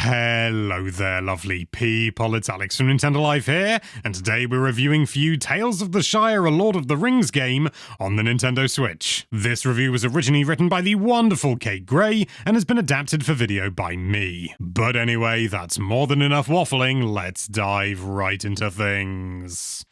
Hello there, lovely people. It's Alex from Nintendo Life here, and today we're reviewing for you Tales of the Shire, a Lord of the Rings game on the Nintendo Switch. This review was originally written by the wonderful Kate Gray and has been adapted for video by me. But anyway, that's more than enough waffling. Let's dive right into things.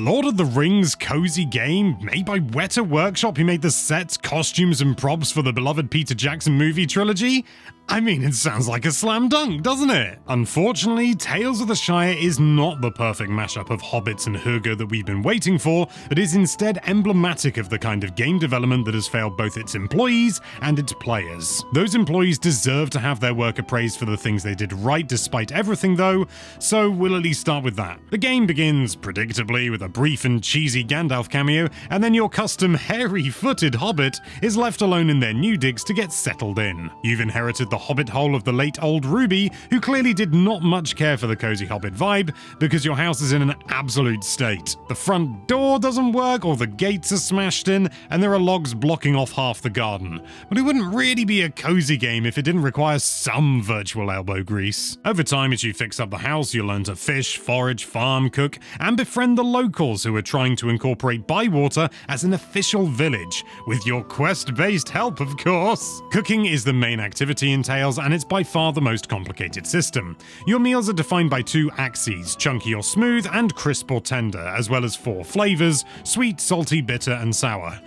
Lord of the Rings cozy game made by Weta Workshop, who made the sets, costumes, and props for the beloved Peter Jackson movie trilogy? I mean, it sounds like a slam dunk, doesn't it? Unfortunately, Tales of the Shire is not the perfect mashup of hobbits and hygge that we've been waiting for, but is instead emblematic of the kind of game development that has failed both its employees and its players. Those employees deserve to have their work appraised for the things they did right despite everything though, so we'll at least start with that. The game begins, predictably, with a brief and cheesy Gandalf cameo, and then your custom hairy-footed hobbit is left alone in their new digs to get settled in. You've inherited the hobbit hole of the late old Ruby, who clearly did not much care for the cozy hobbit vibe, because your house is in an absolute state. The front door doesn't work, or the gates are smashed in, and there are logs blocking off half the garden. But it wouldn't really be a cozy game if it didn't require some virtual elbow grease. Over time, as you fix up the house, you'll learn to fish, forage, farm, cook, and befriend the locals who are trying to incorporate Bywater as an official village, with your quest-based help, of course. Cooking is the main activity in Tales, and it's by far the most complicated system. Your meals are defined by two axes, chunky or smooth, and crisp or tender, as well as four flavors, sweet, salty, bitter, and sour.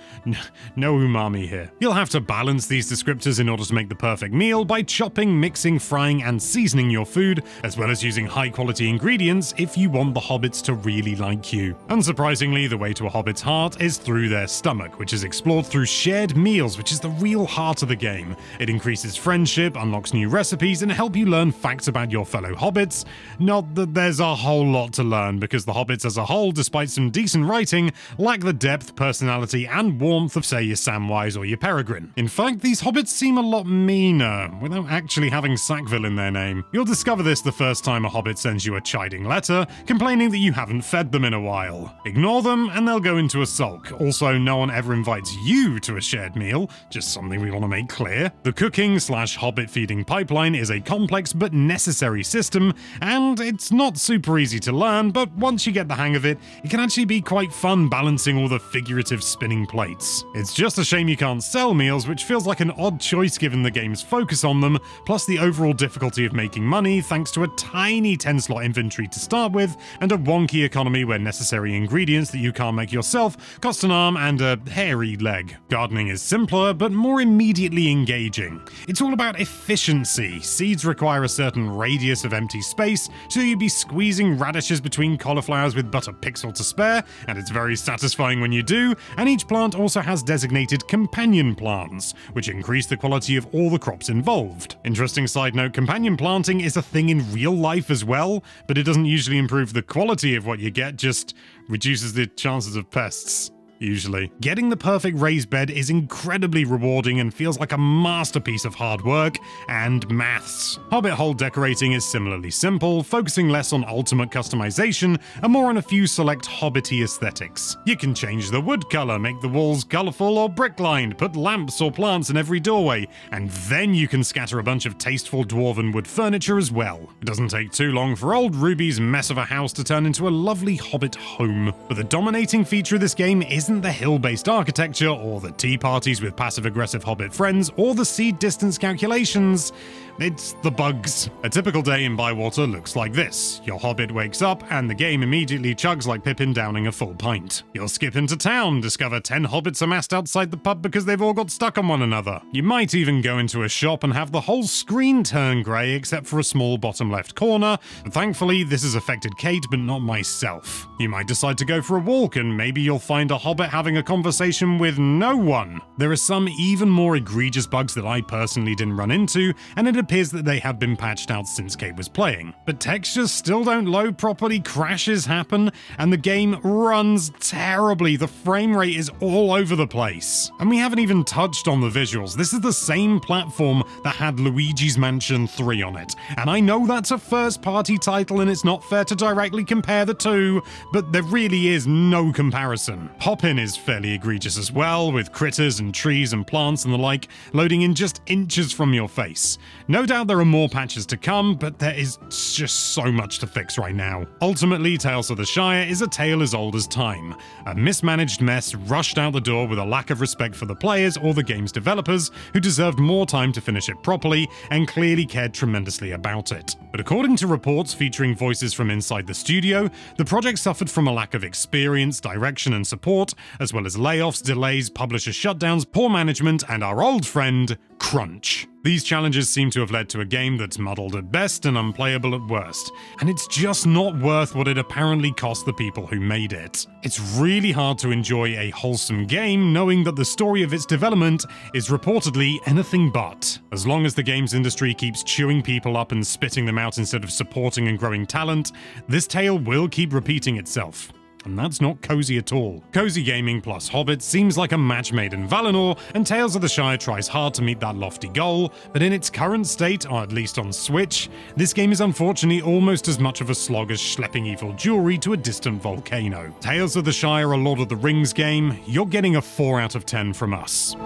No umami here. You'll have to balance these descriptors in order to make the perfect meal by chopping, mixing, frying, and seasoning your food, as well as using high-quality ingredients if you want the hobbits to really like you. Unsurprisingly, the way to a hobbit's heart is through their stomach, which is explored through shared meals, which is the real heart of the game. It increases friendship, unlocks new recipes, and help you learn facts about your fellow hobbits. Not that there's a whole lot to learn, because the hobbits as a whole, despite some decent writing, lack the depth, personality, and warmth of, say, your Samwise or your Peregrine. In fact, these hobbits seem a lot meaner, without actually having Sackville in their name. You'll discover this the first time a hobbit sends you a chiding letter, complaining that you haven't fed them in a while. Ignore them, and they'll go into a sulk. Also, no one ever invites you to a shared meal, just something we want to make clear. The cooking/hobbit feeding pipeline is a complex but necessary system, and it's not super easy to learn, but once you get the hang of it, it can actually be quite fun balancing all the figurative spinning plates. It's just a shame you can't sell meals, which feels like an odd choice given the game's focus on them, plus the overall difficulty of making money thanks to a tiny 10-slot inventory to start with, and a wonky economy where necessary ingredients that you can't make yourself cost an arm and a hairy leg. Gardening is simpler, but more immediately engaging. It's all about efficiency. Seeds require a certain radius of empty space, so you'd be squeezing radishes between cauliflowers with but a pixel to spare, and it's very satisfying when you do, and each plant also has designated companion plants, which increase the quality of all the crops involved. Interesting side note, companion planting is a thing in real life as well, but it doesn't usually improve the quality of what you get, just reduces the chances of pests. Usually. Getting the perfect raised bed is incredibly rewarding and feels like a masterpiece of hard work and maths. Hobbit hole decorating is similarly simple, focusing less on ultimate customization and more on a few select hobbity aesthetics. You can change the wood color, make the walls colorful or brick-lined, put lamps or plants in every doorway, and then you can scatter a bunch of tasteful dwarven wood furniture as well. It doesn't take too long for old Ruby's mess of a house to turn into a lovely hobbit home. But the dominating feature of this game isn't the hill-based architecture, or the tea parties with passive-aggressive hobbit friends, or the seed distance calculations. It's the bugs. A typical day in Bywater looks like this. Your hobbit wakes up, and the game immediately chugs like Pippin downing a full pint. You'll skip into town, discover 10 hobbits amassed outside the pub because they've all got stuck on one another. You might even go into a shop and have the whole screen turn grey except for a small bottom left corner, but thankfully this has affected Kate but not myself. You might decide to go for a walk, and maybe you'll find a hobbit having a conversation with no one. There are some even more egregious bugs that I personally didn't run into, and it appears that they have been patched out since Kate was playing. But textures still don't load properly, crashes happen, and the game runs terribly. The frame rate is all over the place. And we haven't even touched on the visuals. This is the same platform that had Luigi's Mansion 3 on it. And I know that's a first-party title and it's not fair to directly compare the two, but there really is no comparison. Pippin is fairly egregious as well, with critters and trees and plants and the like loading in just inches from your face. No doubt there are more patches to come, but there is just so much to fix right now. Ultimately, Tales of the Shire is a tale as old as time. A mismanaged mess rushed out the door with a lack of respect for the players or the game's developers, who deserved more time to finish it properly and clearly cared tremendously about it. But according to reports featuring voices from inside the studio, the project suffered from a lack of experience, direction and support, as well as layoffs, delays, publisher shutdowns, poor management, and our old friend, crunch. These challenges seem to have led to a game that's muddled at best and unplayable at worst, and it's just not worth what it apparently cost the people who made it. It's really hard to enjoy a wholesome game knowing that the story of its development is reportedly anything but. As long as the games industry keeps chewing people up and spitting them out instead of supporting and growing talent, this tale will keep repeating itself. And that's not cozy at all. Cozy gaming plus Hobbit seems like a match made in Valinor, and Tales of the Shire tries hard to meet that lofty goal, but in its current state, or at least on Switch, this game is unfortunately almost as much of a slog as schlepping evil jewelry to a distant volcano. Tales of the Shire, a Lord of the Rings game, you're getting a 4 out of 10 from us.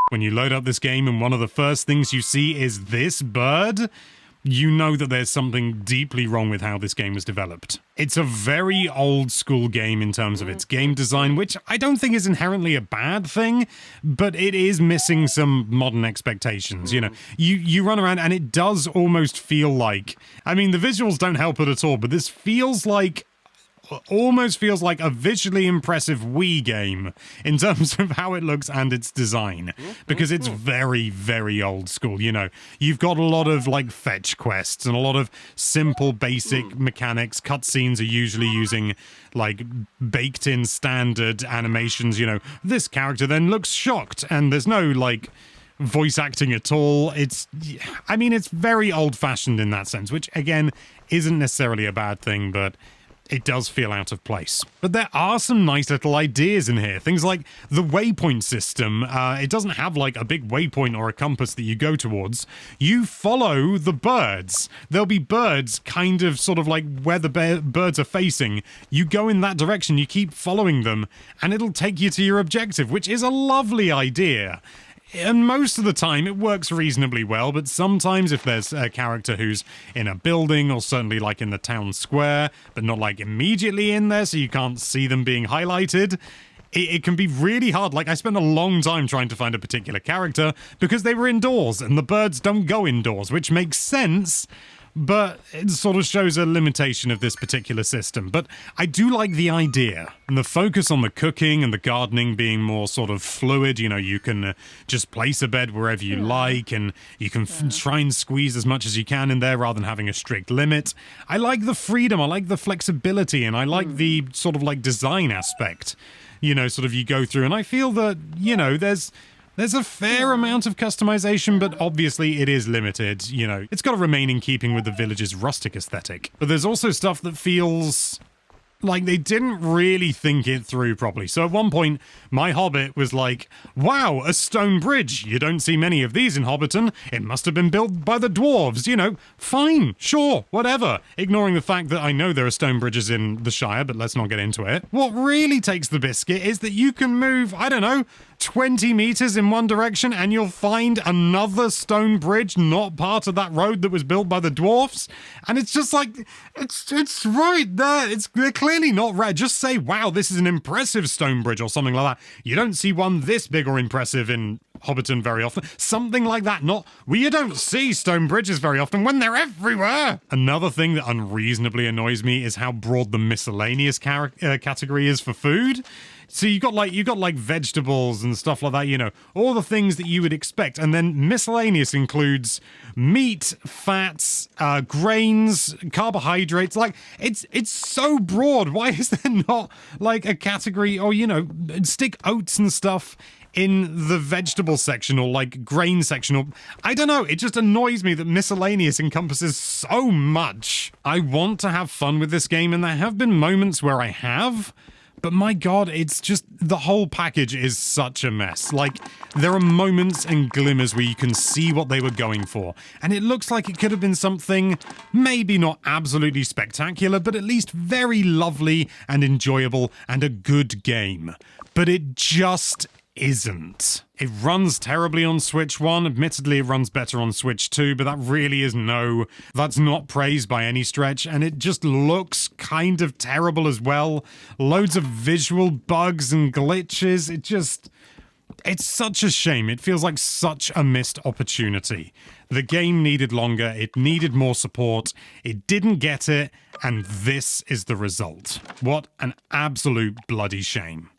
When you load up this game and one of the first things you see is this bird, you know that there's something deeply wrong with how this game was developed. It's a very old school game in terms of its game design, which I don't think is inherently a bad thing, but it is missing some modern expectations. You know, you run around and it does almost feel like, I mean, the visuals don't help it at all, but this almost feels like a visually impressive Wii game in terms of how it looks and its design, because it's very, very old school. You know, you've got a lot of like fetch quests and a lot of simple basic mechanics. Cutscenes are usually using like baked in standard animations. You know, this character then looks shocked and there's no like voice acting at all. It's very old fashioned in that sense, which again isn't necessarily a bad thing, but it does feel out of place. But there are some nice little ideas in here. Things like the waypoint system. It doesn't have like a big waypoint or a compass that you go towards. You follow the birds. There'll be birds kind of sort of like where the birds are facing. You go in that direction, you keep following them, and it'll take you to your objective, which is a lovely idea. And most of the time it works reasonably well, but sometimes if there's a character who's in a building or certainly like in the town square, but not like immediately in there so you can't see them being highlighted, it can be really hard. Like I spent a long time trying to find a particular character because they were indoors and the birds don't go indoors, which makes sense. But it sort of shows a limitation of this particular system. But I do like the idea. And the focus on the cooking and the gardening being more sort of fluid. You know, you can just place a bed wherever you like, and you can try and squeeze as much as you can in there rather than having a strict limit. I like the freedom, I like the flexibility, and I like the sort of like design aspect. You know, sort of you go through, and I feel that, you know, there's a fair amount of customization, but obviously it is limited. You know, it's got to remain in keeping with the village's rustic aesthetic. But there's also stuff that feels like they didn't really think it through properly. So at one point, my Hobbit was like, wow, a stone bridge. You don't see many of these in Hobbiton. It must have been built by the dwarves. You know, fine, sure, whatever. Ignoring the fact that I know there are stone bridges in the Shire, but let's not get into it. What really takes the biscuit is that you can move, I don't know, 20 meters in one direction and you'll find another stone bridge not part of that road that was built by the dwarfs. And it's just like, it's right there. They're clearly not rare. Just say, wow, this is an impressive stone bridge or something like that. You don't see one this big or impressive in Hobbiton very often. Something like that. You don't see stone bridges very often when they're everywhere. Another thing that unreasonably annoys me is how broad the miscellaneous category is for food. So you got like vegetables and stuff like that, you know, all the things that you would expect. And then miscellaneous includes meat, fats, grains, carbohydrates. Like it's so broad. Why is there not like a category, or, you know, stick oats and stuff in the vegetable section, or like grain section, or I don't know. It just annoys me that miscellaneous encompasses so much. I want to have fun with this game, and there have been moments where I have, but my god, it's just, the whole package is such a mess. Like, there are moments and glimmers where you can see what they were going for, and it looks like it could have been something maybe not absolutely spectacular, but at least very lovely and enjoyable and a good game. But it just isn't. It runs terribly on Switch 1. Admittedly, it runs better on Switch 2, but that really is that's not praised by any stretch, and it just looks kind of terrible as well. Loads of visual bugs and glitches. It's such a shame. It feels like such a missed opportunity. The game needed longer. It needed more support. It didn't get it, and this is the result. What an absolute bloody shame.